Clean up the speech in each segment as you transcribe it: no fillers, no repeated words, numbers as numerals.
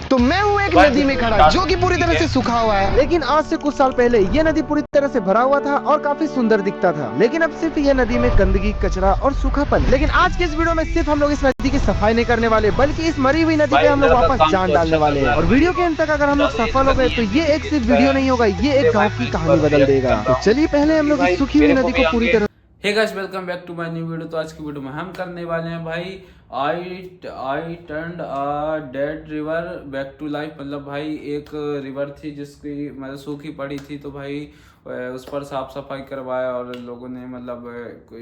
तो मैं हूँ एक नदी में खड़ा जो कि पूरी तरह से सूखा हुआ है, लेकिन आज से कुछ साल पहले ये नदी पूरी तरह से भरा हुआ था और काफी सुंदर दिखता था। लेकिन अब सिर्फ ये नदी में गंदगी, कचरा और सूखापन। लेकिन आज के इस वीडियो में सिर्फ हम लोग इस नदी की सफाई नहीं करने वाले, बल्कि इस मरी हुई नदी पे हम लोग वापस जान डालने वाले हैं। और वीडियो के अंत तक अगर हम लोग सफल हो गए तो ये एक सिर्फ वीडियो नहीं होगा, ये एक गाँव की कहानी बदल देगा। तो चलिए पहले हम लोग इस सूखी हुई नदी को पूरी तरह hey guys, welcome back to my new video. तो आज की वीडियो में हम करने वाले हैं भाई I turned a dead river back to life. मतलब भाई एक रिवर थी जिसकी मतलब सूखी पड़ी थी, तो भाई उस पर साफ सफाई करवाया और लोगों ने मतलब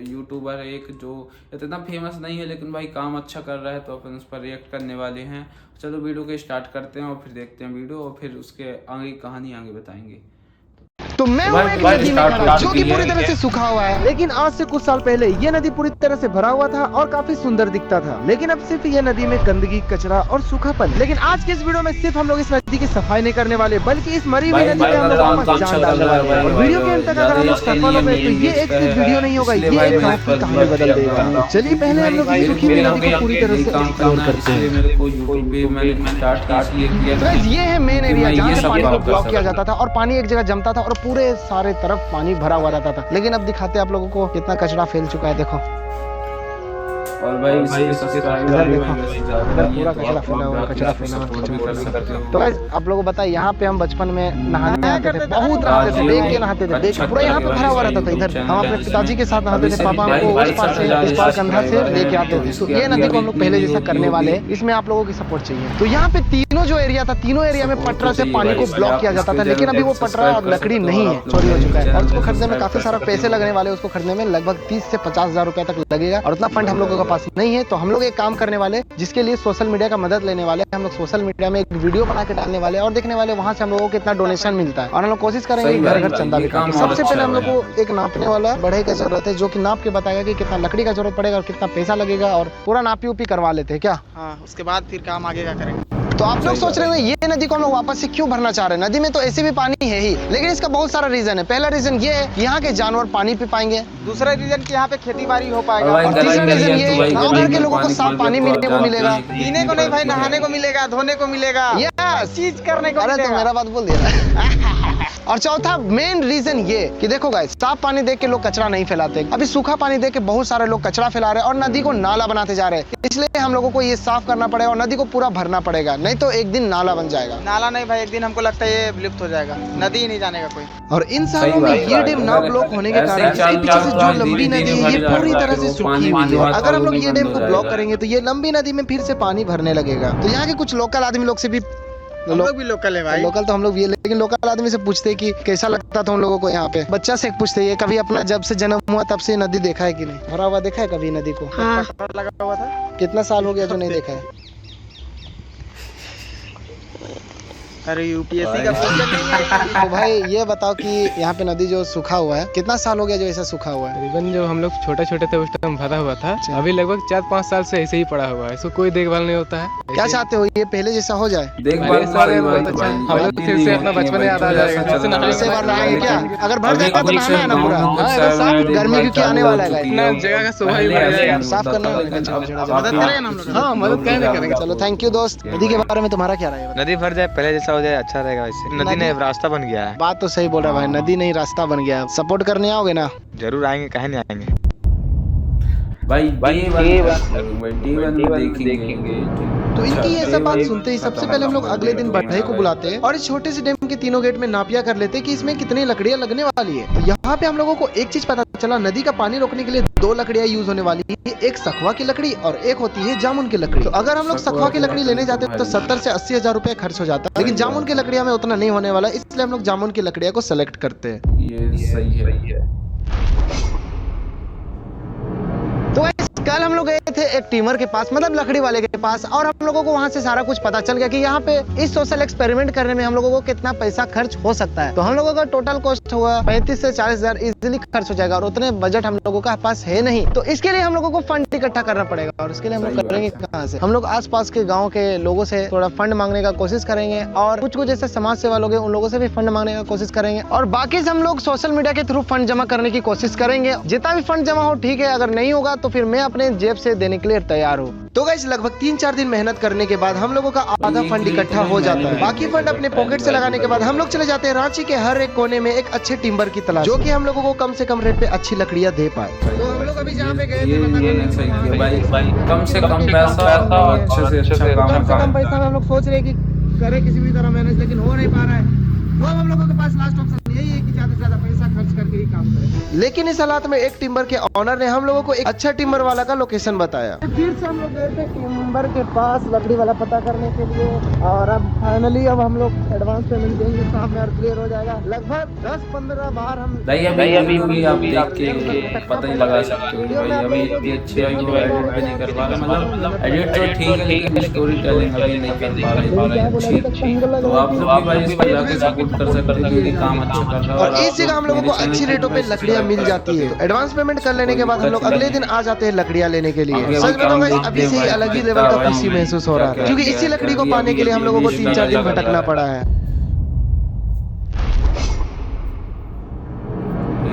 यूट्यूबर है एक जो इतना फेमस नहीं है लेकिन भाई काम अच्छा कर रहा है, तो अपन उस पर रिएक्ट करने वाले हैं। चलो वीडियो को स्टार्ट करते हैं और फिर देखते हैं वीडियो और फिर उसके आगे की कहानी आगे बताएंगे। तो मैं हूँ एक नदी में खड़ा जो कि पूरी तरह से सूखा हुआ है, लेकिन आज से कुछ साल पहले ये नदी पूरी तरह से भरा हुआ था और काफी सुंदर दिखता था। लेकिन अब सिर्फ ये नदी में गंदगी, कचरा और सूखापन। लेकिन आज के इस वीडियो में सिर्फ हम लोग इस नदी की सफाई नहीं करने वाले, बल्कि इस मरी हुई नदी पे हम लोग वापस जान डालने वाले हैं। और वीडियो के अंत तक अगर हम लोग सफल हो गए तो ये एक सिर्फ वीडियो नहीं होगा, ये एक गाँव की कहानी बदल देगा। तो चलिए पहले हम लोग इस सूखी हुई नदी को पूरी तरह से एक्सप्लोर करते हैं। ये है मेन एरिया जहाँ से पानी को ब्लॉक किया जाता था और पानी एक जगह जमता था और पूरे सारे तरफ पानी भरा हुआ रहता था। लेकिन अब दिखाते हैं आप लोगों को कितना कचरा फैल चुका है। देखो और भाई इधर देखो, इधर पूरा कचरा फैला हुआ, कचरा फैला हुआ। तो गाइस आप लोगों को बताया, यहाँ पे हम बचपन में नहाने आते थे, बहुत नहाते थे, देख के नहाते थे, देख पूरा यहाँ पे भरा हुआ रहता था। इधर हम अपने पिताजी के साथ नहाते थे, पापा हमको उस पार से इस पार कंधा से लेके आते थे। तो ये नदी को हम लोग पहले जैसा करने वाले हैं, इसमें आप लोगों की सपोर्ट चाहिए। तो यहाँ पे तीनों जो एरिया था, तीनों एरिया में पटरा से पानी को ब्लॉक किया जाता था, लेकिन अभी वो पटरा और लकड़ी नहीं है, चोरी हो चुका है। और उसको खरीदने में काफी सारा पैसे लगने वाले, उसको खरीदने में लगभग 30 से 50 हजार रुपया तक लगेगा और उतना फंड हम लोगों के पास नहीं है। तो हम लोग एक काम करने वाले जिसके लिए सोशल मीडिया का मदद लेने वाले। हम लोग सोशल मीडिया में एक वीडियो बना के डालने वाले और देखने वाले वहां से हम लोगों को कितना डोनेशन मिलता है और हम लोग कोशिश करेंगे घर घर चंदा भी करके। सबसे पहले हम लोग को एक नापने वाला बढ़ई की जरूरत है, जो कि नाप के बताएगा कि कितना लकड़ी का जरूरत पड़ेगा और कितना पैसा लगेगा, और पूरा नापी उपी करवा लेते हैं क्या। हाँ, उसके बाद फिर काम आगे का करेंगे। तो आप लोग सोच रहे होंगे ये नदी को हम लोग वापस से क्यों भरना चाह रहे हैं। नदी में तो ऐसे भी पानी है ही, लेकिन इसका बहुत सारा रीजन है। पहला रीजन ये है कि यहाँ के जानवर पानी पी पाएंगे। दूसरा रीजन कि यहाँ पे खेती बाड़ी हो पाएगा। और तीसरा रीजन ये गाँव भर के लोगों को साफ पानी पीने को मिलेगा। पीने को नहीं भाई, नहाने को मिलेगा, धोने को मिलेगा, चीज करने को। अरे तो मेरा बात बोल दिया। और चौथा मेन रीजन ये कि देखो गाइस, साफ पानी देख के लोग कचरा नहीं फैलाते। अभी सूखा पानी देख के बहुत सारे लोग कचरा फैला रहे हैं और नदी को नाला बनाते जा रहे हैं। इसलिए हम लोगों को ये साफ करना पड़ेगा और नदी को पूरा भरना पड़ेगा, नहीं तो एक दिन नाला बन जाएगा। नाला नहीं भाई, एक दिन हमको लगता है ये विलुप्त हो जाएगा, नदी ही नहीं जानेगा कोई। और इन सालों में ये डैम ना ब्लॉक होने के कारण इसके पीछे से जो लंबी नदी है ये पूरी तरह से सूखी हुई है। अगर हम लोग ये डैम को ब्लॉक करेंगे तो ये लंबी नदी में फिर से पानी भरने लगेगा। तो यहाँ के कुछ लोकल आदमी लोग से भी, हम लोग भी लोकल है भाई। लोकल तो हम लोग भी है, लेकिन लोकल आदमी से पूछते हैं कि कैसा लगता था उन लोगों को यहाँ पे। बच्चा से पूछते हैं कभी अपना जब से जन्म हुआ तब से नदी देखा है कि नहीं, भरा हुआ देखा है कभी नदी को। हाँ। लगा हुआ था। कितना साल हो गया जो नहीं देखा है। अरे यूपीएससी का क्वेश्चन नहीं है। तो भाई ये बताओ कि यहाँ पे नदी जो सूखा हुआ है, कितना साल हो गया जो ऐसा सूखा हुआ है। तकरीबन जब हम लोग छोटे छोटे थे उस टाइम भरा हुआ था, अभी लगभग 4-5 साल से ऐसे ही पड़ा हुआ है, इसको कोई देखभाल नहीं होता है। क्या चाहते हो ये पहले जैसा हो जाए। देखभाल बहुत अच्छा, हम लोग फिर से अपना बचपन याद आ जाएगा। इससे बार नहाएंगे क्या, अगर भर जाता तो नहाना है ना पूरा। गर्मी क्योंकि आने वाला है, इतना जगह का शोभा ही बढ़ जाएगा। साफ करना मदद करेंगे ना हम लोग। हाँ, मदद कहीं नहीं करेंगे। चलो थैंक यू दोस्त। नदी के बारे में तुम्हारा क्या राय है। नदी भर जाए, पहले जैसा हो जाए, अच्छा रहेगा। वैसे नदी नहीं, रास्ता बन गया है। बात तो सही बोल रहा है भाई, नदी नहीं रास्ता बन गया है। सपोर्ट करने आओगे ना। जरूर आएंगे, कहीं नहीं आएंगे भाई D1 में देखेंगे। तो इनकी ये सब बात सुनते ही सबसे पहले हम लोग अगले दिन बढ़ई को बुलाते हैं और इस छोटे से डैम के तीनों गेट में नापिया कर लेते हैं कि इसमें कितनी लकड़ियां लगने वाली है। तो यहाँ पे हम लोगों को एक चीज पता चला, नदी का पानी रोकने के लिए 2 लकड़ियां यूज होने वाली है, एक सखुआ की लकड़ी और एक होती है जामुन की लकड़ी। तो अगर हम लोग सखुआ की लकड़ी लेने जाते हैं तो 70 से 80 हजार रुपया खर्च हो जाता है, लेकिन जामुन की लकड़ियां में उतना नहीं होने वाला, इसलिए हम लोग जामुन की लकड़ियां को सेलेक्ट करते हैं। ये सही है। तो कल हम लोग गए थे एक टीमर के पास, मतलब लकड़ी वाले के पास, और हम लोगों को वहाँ से सारा कुछ पता चल गया कि यहाँ पे इस सोशल एक्सपेरिमेंट करने में हम लोगों को कितना पैसा खर्च हो सकता है। तो हम लोगों का टोटल कॉस्ट हुआ 35 से 40 हजार इजिली खर्च हो जाएगा और उतने बजट हम लोगों का पास है नहीं। तो इसके लिए हम लोगों को फंड इकट्ठा करना पड़ेगा और इसके लिए हम लोग करेंगे कहाँ से। हम लोग आसपास के गाँव के लोगों से थोड़ा फंड मांगने का कोशिश करेंगे और कुछ जैसे समाज सेवा लोग हैं उन लोगों से भी फंड मांगने का कोशिश करेंगे और बाकी से हम लोग सोशल मीडिया के थ्रू फंड जमा करने की कोशिश करेंगे। जितना भी फंड जमा हो ठीक है, अगर नहीं होगा तो फिर मैं अपने अपने जेब से देने के लिए तैयार हो। तो गाइस लगभग 3-4 दिन मेहनत करने के बाद हम लोगों का आधा फंड इकट्ठा हो जाता है। बाकी फंड अपने पॉकेट से लगाने के बाद हम लोग चले जाते हैं रांची के हर एक कोने में एक अच्छे टिम्बर की तलाश, जो कि हम लोगों को कम से कम रेट पे अच्छी लकड़ियां दे पाए। तो हम लोग अभी जहाँ पे गए ये नहीं सही किया भाई, कम से कम पैसा और अच्छे से अच्छा कम से कम काम। पैसा में हम लोग सोच रहे हैं कि करें किसी भी तरह मैनेज, लेकिन हो नहीं पा रहा है। तो अब हम लोगों के पास लास्ट ऑप्शन यही है कि ज्यादा से ज्यादा पैसा खर्च करके ही काम करें। लेकिन इस हालात में एक टिम्बर के ऑनर ने हम लोगों को एक अच्छा टिम्बर वाला का लोकेशन बताया। फिर से हम लोग गए थे टिम्बर के पास लकड़ी वाला पता करने के लिए, और अब फाइनली अब हम लोग एडवांस पेमेंट देंगे, साफ में और क्लियर हो जाएगा। लगभग 10-15 बार हम भाई अभी आप देख के पता ही लगा सकते हो भाई, अभी इतनी अच्छी एडिट भी नहीं कर पा रहे, मतलब एडिट तो ठीक है लेकिन स्टोरी टेलिंग अभी नहीं कर पा रहे अच्छी। तो आप लोग भी भाई इस पर जाके सपोर्ट कर सकते हैं क्योंकि काम अच्छा कर रहा है। और इस जगह हम लोगों को अच्छी रेटों पे लकड़ियां मिल जाती है। एडवांस पेमेंट कर लेने के बाद हम लोग अगले दिन आ जाते हैं लकड़ियां लेने के लिए। सच बताऊंगा अभी से ही अलग ही लेवल का खुशी महसूस हो रहा है, क्योंकि इसी लकड़ी को पाने के लिए हम लोगों को 3-4 दिन भटकना पड़ा है।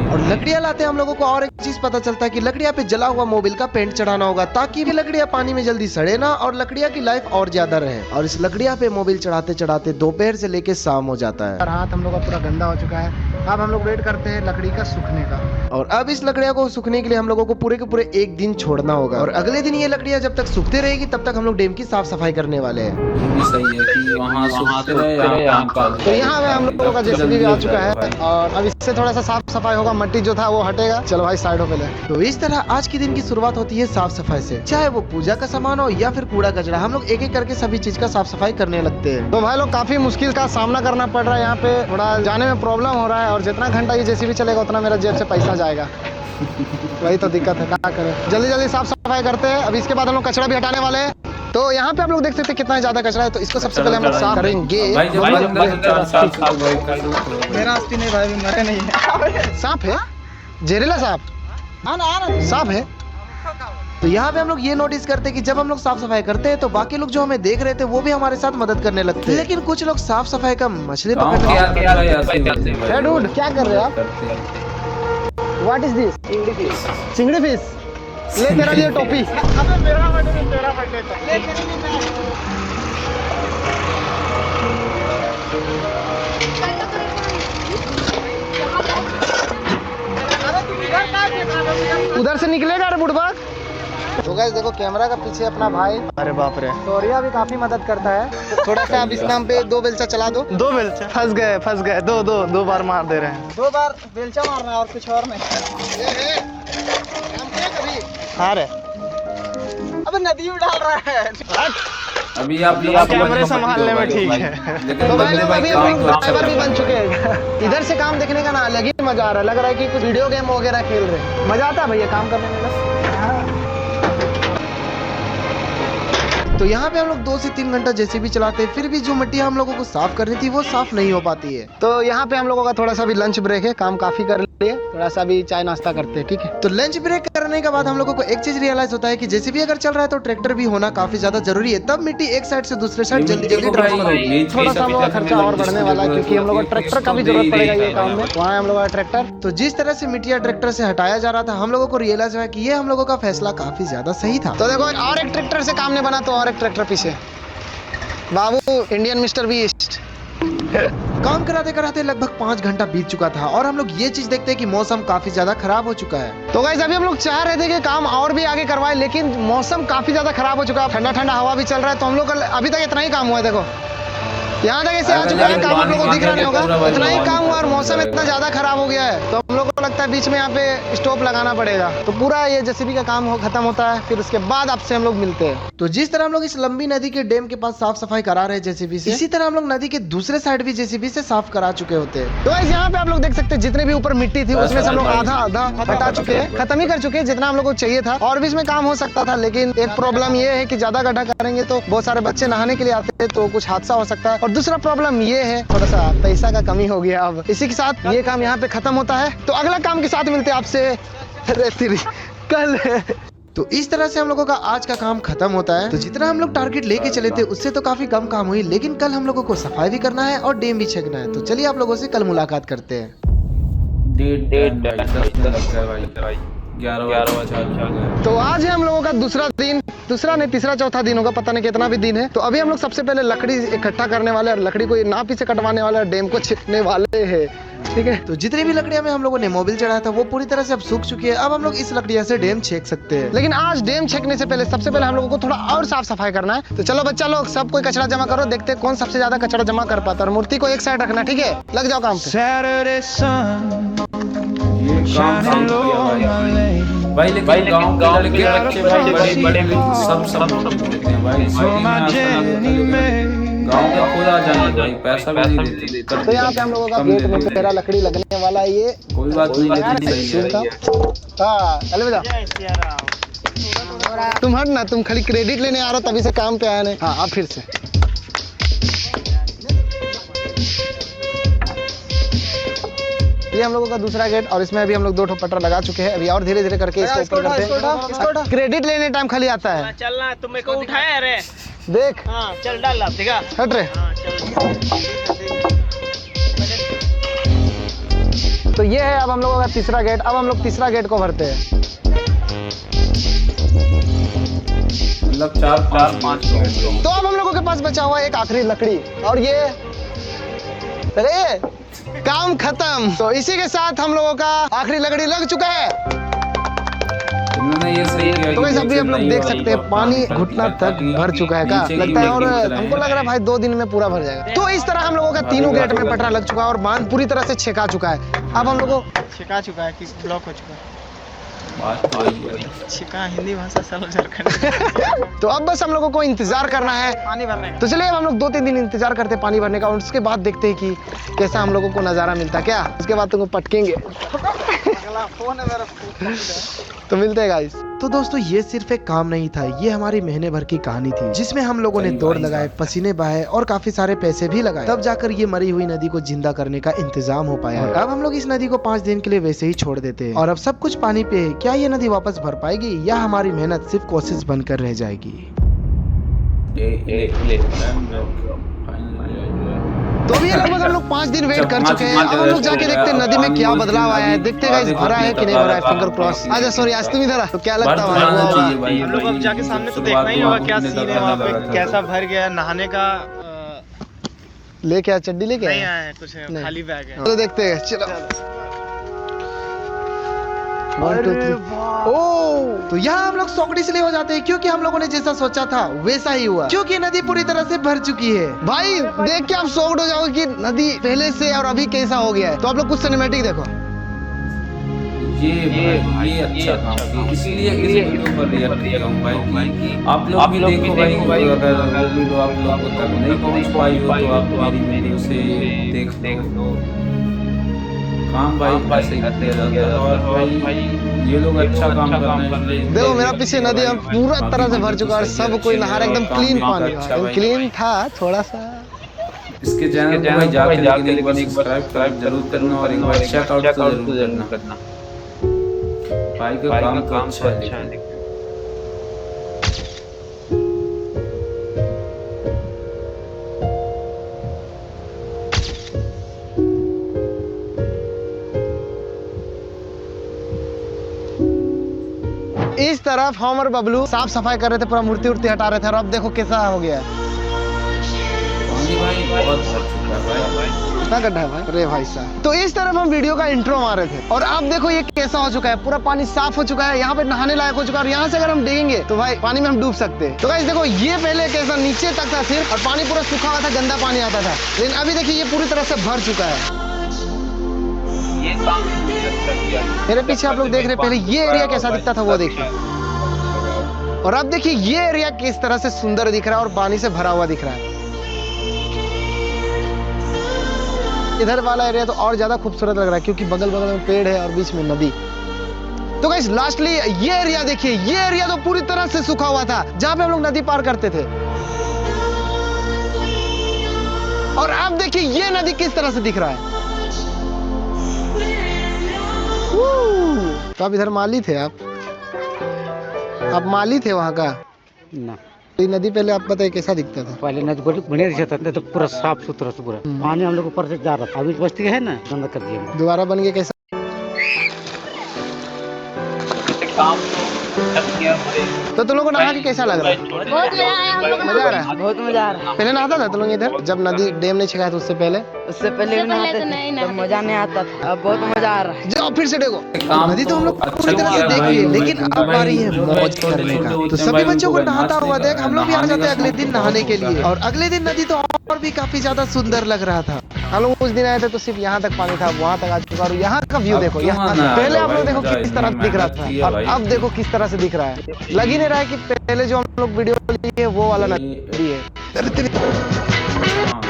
और लकड़ियां लाते हम लोगों को और एक चीज पता चलता है कि लकड़ियां पे जला हुआ मोबिल का पेंट चढ़ाना होगा, ताकि भी लकड़ियां पानी में जल्दी सड़े ना और लकड़ियां की लाइफ और ज्यादा रहे। और इस लकड़ियां पे मोबिल चढ़ाते चढ़ाते दोपहर से लेके शाम हो जाता है। और हाथ हम लोग का पूरा गंदा हो चुका है। अब हम लोग वेट करते हैं लकड़ी का सूखने का, और अब इस लकड़ियां को सूखने के लिए हम लोगों को पूरे के पूरे एक दिन छोड़ना होगा। और अगले दिन ये लकड़ियां जब तक सूखते रहेगी तब तक हम लोग डैम की साफ सफाई करने वाले हैं। ये भी सही है कि वहाँ सूखते रहे यहाँ काम तो यहाँ हम लोगों का जेसीबी भी आ चुका है, और अब इससे थोड़ा सा साफ सफाई होगा, मट्टी जो था वो हटेगा। चलो भाई साइड हो पहले। तो इस तरह आज के दिन की शुरुआत होती है साफ सफाई से, चाहे वो पूजा का सामान हो या फिर कूड़ा कचरा। हम लोग एक एक करके सभी चीज का साफ सफाई करने लगते हैं। तो भाई लोग काफी मुश्किल का सामना करना पड़ रहा है, यहाँ पे थोड़ा जाने में प्रॉब्लम हो रहा है, और जितना घंटा ये जेसीबी चलेगा उतना मेरा जेब से पैसा जाएगा। वही तो दिक्कत है, क्या करें। जल्दी जल्दी साफ सफाई करते हैं। अब इसके बाद हम लोग कचरा भी हटाने वाले हैं। तो यहाँ पे आप लोग देख सकते हैं कितना ज्यादा कचरा है, तो इसको सबसे पहले हम लोग साफ करेंगे। मेरा अस्ती नहीं भाई, मरे नहीं है। साफ है, जहरीला साफ साफ है। तो यहाँ पे हम लोग ये नोटिस करते हैं कि जब हम लोग साफ सफाई करते हैं तो बाकी लोग जो हमें देख रहे थे वो भी हमारे साथ मदद करने लगते हैं। लेकिन कुछ लोग साफ सफाई का मछली पकड़ने हैं। डूड क्या कर रहे हो आप? What is this? Chingri fish. ले तेरा लिए टोपी। अबे मेरा बर्थडे में तेरा बर्थडे था। ले उधर से निकलेगा रे बुढ़बा। तो गाइस देखो कैमरा का पीछे अपना भाई, अरे बाप रे, तोरिया भी काफी मदद करता है। तो थोड़ा सा अब इस नाम पे 2 बेलचा चला दो। 2 बेलचा फंस गए। दो बार मार दे रहे हैं। 2 बार बेलचा मारना और कुछ और नहीं। हाँ रे, अब नदी में डाल रहा है। अभी आप कैमरे संभालने में ठीक है। तो भाई लोग अभी ड्राइवर भी बन चुके हैं। इधर से काम देखने का ना अलग ही मजा आ रहा है। लग रहा है कि कुछ वीडियो गेम वगैरह खेल रहे। मजा आता है भैया काम करने में ना। तो यहाँ पे हम लोग 2 से 3 घंटा जेसीबी चलाते हैं, फिर भी जो मिट्टी हम लोगों को साफ करनी थी वो साफ नहीं हो पाती है। तो यहाँ पे हम लोगों का थोड़ा सा भी लंच ब्रेक है, काम काफी कर लिए, थोड़ा सा भी चाय नाश्ता करते हैं, ठीक है। तो लंच ब्रेक करने के बाद हम लोगों को एक चीज रियलाइज होता है कि जेसीबी अगर चल रहा है तो ट्रैक्टर भी होना काफी ज्यादा जरूरी है, तब मिट्टी एक साइड से दूसरे साइड जल्दी जल्दी ट्रांसफर होगी। थोड़ा सा हम लोग का खर्चा और बढ़ने वाला है, क्योंकि हम लोग को ट्रैक्टर का भी जरूरत पड़ेगा ये काम में। वहाँ हम लोग का ट्रैक्टर, तो जिस तरह से मिट्टियाँ ट्रैक्टर से हटाया जा रहा था हम लोगों को रियलाइज हुआ कि ये हम लोगों का फैसला काफी ज्यादा सही था। तो देखो और एक ट्रैक्टर से काम नहीं बना तो और एक ट्रैक्टर पीछे। बाबू इंडियन मिस्टर बीस्ट। काम कराते कराते लगभग 5 घंटा बीत चुका था, और हम लोग ये चीज देखते हैं कि मौसम काफी ज्यादा खराब हो चुका है। तो गाइस अभी हम लोग चाह रहे थे कि काम और भी आगे करवाए, लेकिन मौसम काफी ज्यादा खराब हो चुका है। ठंडा ठंडा हवा भी चल रहा है, तो हम लोग अभी तक इतना ही काम हुआ है। देखो यहाँ तक ऐसे आ चुका है, काम आप लोगों को दिख रहा नहीं होगा, इतना ही काम हुआ और मौसम इतना ज्यादा खराब हो गया है। तो हम लोग को लगता है बीच में यहाँ पे स्टॉप लगाना पड़ेगा। तो पूरा ये जेसीबी का काम खत्म होता है, फिर उसके बाद आपसे हम लोग मिलते हैं। तो जिस तरह हम लोग इस लंबी नदी के डैम के पास साफ सफाई करा रहे हैं जेसीबी से, इसी तरह हम लोग नदी के दूसरे साइड भी जेसीबी से साफ करा चुके होते हैं। तो यहाँ पे आप लोग देख सकते हैं जितने भी ऊपर मिट्टी थी उसमें से हम लोग आधा हटा चुके हैं, खत्म ही कर चुके हैं जितना हम लोग को चाहिए था। और भी इसमें काम हो सकता था, लेकिन एक प्रॉब्लम ये है कि ज्यादा गड्ढा करेंगे तो बहुत सारे बच्चे नहाने के लिए आते हैं, तो कुछ हादसा हो सकता है। और दूसरा प्रॉब्लम ये है थोड़ा सा पैसा का कमी हो गया। अब इसी के साथ ये काम यहाँ पे खत्म होता है, तो अगला काम के साथ मिलते हैं आपसे कल। तो इस तरह से हम लोगों का आज का काम खत्म होता है। तो जितना हम लोग टारगेट लेके चले थे उससे तो काफी कम काम हुई, लेकिन कल हम लोगों को सफाई भी करना है और डैम भी छेकना है। तो चलिए आप लोगों से कल मुलाकात करते हैं। 11 बजे। तो आज है हम लोगों का दूसरा दिन, दूसरा नहीं तीसरा चौथा दिन होगा, पता नहीं कितना भी दिन है। तो अभी हम लोग सबसे पहले लकड़ी इकट्ठा करने वाले और लकड़ी को नापी से कटवाने वाले और डैम को छिपने वाले हैं, ठीक है। तो जितनी भी लकड़ियां में हम लोगों ने मोबिल चढ़ाया था वो पूरी तरह से अब सूख चुकी है। अब हम लोग इस लकड़ियां से डैम छेक सकते हैं। लेकिन आज डैम छेकने से पहले सबसे पहले हम लोगों को थोड़ा और साफ सफाई करना है। तो चलो बच्चा लोग सब कोई कचरा जमा करो, देखते हैं कौन सबसे ज्यादा कचरा जमा कर पाता है। और मूर्ति को एक साइड रखना, ठीक है। लग जाओ काम पे। ये काम भाई, लेकिन गांव के लड़के बच्चे भाई बड़े सब देते हैं भाई। गांव का खुद आ जाए भाई, पैसा भी नहीं देते। तो यहाँ पे हम लोगों का गेट में तेरा लकड़ी लगने वाला है। ये कोई बात नहीं, लेकिन सही है। हाँ अलविदा। तुम हट ना, तुम खाली क्रेडिट लेने आ रहे हो, तभी से काम पे आया नहीं। हाँ अब फिर से। ये हम लोगों का दूसरा गेट और इसमें अभी हम लोग 2 ठो पटर लगा चुके हैं। अभी और धीरे धीरे करके इसको ऊपर करते हैं। क्रेडिट लेने टाइम खाली आता है। चलना तुम्हें को उठाया रे, देख हाँ चल डाल आप देखा। हट रे। तो ये है अब हम लोगों का तीसरा गेट। अब हम लोग तीसरा गेट को भरते हैं। मतलब 4-5 तो अब हम लोगों के पास बचा हुआ एक आखिरी लकड़ी और ये अरे काम खत्म। तो इसी के साथ हम लोगों का आखिरी लकड़ी लग चुका है। तुमने ये सही किया। तो वैसे अभी हम लोग देख सकते हैं पानी घुटना तक भर चुका है का लगता है। और हमको लग रहा है भाई 2 दिन में पूरा भर जाएगा। तो इस तरह हम लोगों का तीनों गेट में पटरा लग चुका है और बांध पूरी तरह से छेका चुका है। अब हम लोगों छिका चुका है कि ब्लॉक हो चुका है। बात छिका हिंदी भाषा सरल झारखंड। तो अब बस हम लोगों को इंतजार करना है पानी भरने तो चलिए अब हम लोग 2-3 दिन इंतजार करते हैं पानी भरने का। और उसके बाद देखते हैं कि कैसा हम लोगों को नजारा मिलता है। क्या उसके बाद तुमको पटकेंगे। का फोन है मेरा। तो मिलते हैं गाइस। तो दोस्तों ये सिर्फ एक काम नहीं था, ये हमारी महीने भर की कहानी थी जिसमें हम लोगों ने दौड़ लगाए, पसीने बहाए और काफी सारे पैसे भी लगाए। तब जाकर ये मरी हुई नदी को जिंदा करने का इंतजाम हो पाया। और अब हम लोग इस नदी को 5 दिन के लिए वैसे ही छोड़ देते हैं। और अब सब कुछ पानी पे है। क्या ये नदी वापस भर पाएगी या हमारी मेहनत सिर्फ कोशिश बनकर रह जाएगी? तो अभी लगभग हम लोग 5 दिन वेट कर चुके हैं। अब हम लोग जाके देखते हैं नदी में क्या बदलाव आया है। देखते हैं गाइस भरा है कि नहीं भरा है। Finger cross. आजा सॉरी आज तुम इधर आ। तो क्या लगता है हम लोग अब जाके सामने तो देखना ही होगा क्या सीन है वहाँ पे, कैसा भर गया है। नहाने का लेके आया चड्डी लेके नहीं आया आया है, कुछ खाली बैग है। तो देखते हैं चलो। 1 2 3। तो यहाँ हम लोग सौकड़ी इसलिए हो जाते हैं क्योंकि हम लोगों ने जैसा सोचा था वैसा ही हुआ, क्योंकि नदी पूरी तरह से भर चुकी है। भाई देख के आप सौकड़ हो जाओगे कि नदी पहले से और अभी कैसा हो गया है। तो आप लोग कुछ सिनेमैटिक देखो। ये अच्छा काम किया, इसलिए इस वीडियो पर रिएक्ट किया हूं भाई। आप लोग भी देखो भाई, अगर वीडियो आप लोगों तक नहीं पहुंच पाई हो तो आप मेरी वीडियो से देख लो। काम भाई पैसे करते जाता है और भाई ये लोग अच्छा काम कर रहे हैं। देखो मेरा पीछे नदी अब पूरा तरह से भर चुका है और सब कोई नहा रहा है। एकदम क्लीन पानी, क्लीन था थोड़ा सा। इसके चैनल को भाई जाके एक बार सब्सक्राइब जरूर करना और एक बार चेक आउट जरूर करना। भाई का काम तो अच्छा है। इस तरफ हम और बबलू साफ सफाई कर रहे थे, पूरा मूर्ति उर्ति हटा रहे थे। और अब देखो कैसा हो गया है। भाई बहुत भर चुका है भाई। कितना गड्ढा है भाई। अरे भाई साहब, तो इस तरफ हम वीडियो का इंट्रो मार रहे थे और अब देखो ये कैसा हो चुका है। पूरा पानी साफ हो चुका है, यहाँ पे नहाने लायक हो चुका है। और यहाँ से अगर हम डेंगे तो भाई पानी में हम डूब सकते हैं। तो गाइस देखो ये पहले कैसा नीचे तक था सिर्फ, और पानी पूरा सूखा हुआ था, गंदा पानी आता था। लेकिन अभी देखिए ये पूरी तरह से भर चुका है। मेरे पीछे आप लोग देख रहे हैं, पहले ये एरिया कैसा दिखता था वो देखिए, और अब देखिए ये एरिया किस तरह से सुंदर दिख रहा है और पानी से भरा हुआ दिख रहा है। इधर वाला एरिया तो और ज्यादा खूबसूरत लग रहा है क्योंकि बगल बगल में पेड़ है और बीच में नदी। तो गाइस लास्टली ये एरिया देखिए, ये एरिया तो पूरी तरह से सूखा हुआ था जहां पे हम लोग नदी पार करते थे। और अब देखिए ये नदी किस तरह से दिख रहा है। तो आप इधर माली थे? आप माली थे वहाँ का ना? ये नदी पहले आप बताइए कैसा दिखता था? पहले नदी बड़ी बढ़िया दिखता था, तो पूरा साफ सुथरा से पूरा पानी हम लोग ऊपर से जा रहा था। अभी बस्ती है ना, गंदा कर दिया। दोबारा बन गया कैसा? तो तुम लोग को नहा के कैसा लग रहा है? बहुत मजा आया हम लोग मजा आ रहा है? बहुत मजा आ रहा पहले नहाता था तुम लोग इधर जब नदी डैम नहीं छिड़का था उससे पहले? उससे पहले उससे पहले तो नहीं तो नहाते मजा नहीं आता था, अब बहुत मजा आ रहा है। जाओ फिर से देखो काम नदी तो हम लोग अच्छा पूरी तरह से किया देख भाई, लिए, लेकिन तो अब भाई आ रही है जो मौज छोटे करने का। छोटे तो होते हैं सभी भाई, बच्चों को उनको नहाता हुआ नाचने देख का, हम लोग भी आ नहाने जाते का हैं अगले शौक दिन बहुत नहाने के होता लिए। है। और अगले दिन नदी तो और भी काफी ज्यादा सुंदर लग रहा था। हम लोग उस दिन आए थे तो सिर्फ यहाँ तक पानी था, वहाँ तक आ चुका। और यहाँ का व्यू अब देखो, क्यों यहाँ आना है पहले आप भाई, लोग देखो मजा किस तरह इतनी दिख रहा मेहनत की था है और भाई। अब देखो किस तरह से दिख रहा है। लग ही नहीं रहा है कि पहले जो हम लोग वीडियो लिए वो वाला नदी है। हाँ।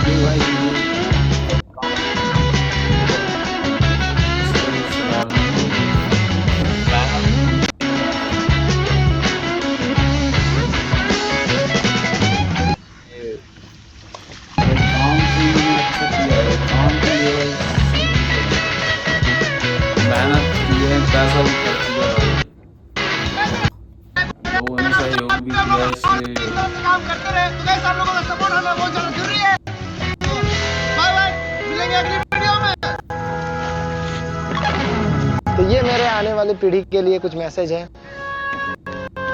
ये भाई काम के लिए अच्छा किया है, काम के लिए मेहनत की है, पैसा भी खर्च किया है, लोगों ने सहयोग भी किया इसलिए। काम करते रहे तो गाइस आप लोगों का सपोर्ट हमें बहुत ज्यादा जरूरी है। बाय बाय, मिलेंगे अगली वीडियो में। तो ये मेरे आने वाली पीढ़ी के लिए कुछ मैसेज है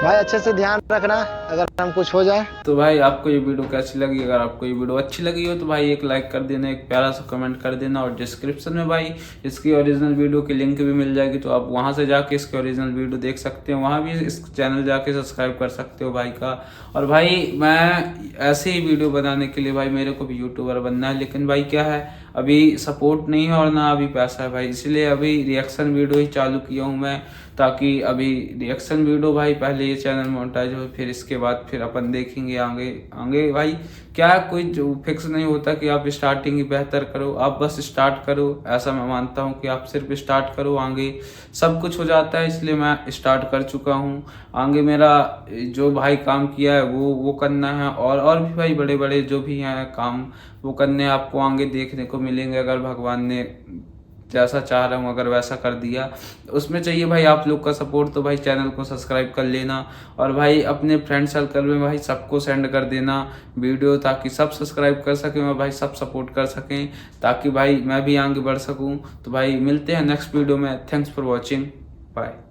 भाई, अच्छे से ध्यान रखना अगर हम कुछ हो जाए। तो भाई आपको ये वीडियो कैसी लगी? अगर आपको ये वीडियो अच्छी लगी हो तो भाई एक लाइक कर देना, एक प्यारा सा कमेंट कर देना, और डिस्क्रिप्शन में भाई इसकी ओरिजिनल वीडियो की लिंक भी मिल जाएगी, तो आप वहां से जाके इसकी ओरिजिनल वीडियो देख सकते हो। वहां भी इस चैनल जाके सब्सक्राइब कर सकते हो भाई का। और भाई मैं ऐसे ही वीडियो बनाने के लिए भाई मेरे को भी यूट्यूबर बनना है, लेकिन भाई क्या है अभी सपोर्ट नहीं है और ना अभी पैसा है भाई, इसलिए अभी रिएक्शन वीडियो ही चालू किया हूँ मैं, ताकि अभी रिएक्शन वीडियो भाई पहले ये चैनल मोनेटाइज हो, फिर इसके बाद फिर अपन देखेंगे आगे आगे। भाई क्या कोई जो फिक्स नहीं होता कि आप स्टार्टिंग ही बेहतर करो, आप बस स्टार्ट करो, ऐसा मैं मानता हूँ कि आप सिर्फ स्टार्ट करो, आगे सब कुछ हो जाता है। इसलिए मैं स्टार्ट कर चुका हूँ, आगे मेरा जो भाई काम किया है वो करना है, और भी भाई बड़े बड़े जो भी हैं काम वो करने आपको आगे देखने को मिलेंगे, अगर भगवान ने जैसा चाह रहा हूँ अगर वैसा कर दिया। उसमें चाहिए भाई आप लोग का सपोर्ट, तो भाई चैनल को सब्सक्राइब कर लेना, और भाई अपने फ्रेंड सर्कल में भाई सबको सेंड कर देना वीडियो, ताकि सब सब्सक्राइब कर सकें और भाई सब सपोर्ट कर सकें, ताकि भाई मैं भी आगे बढ़ सकूँ। तो भाई मिलते हैं नेक्स्ट वीडियो में। Thanks for watching, bye.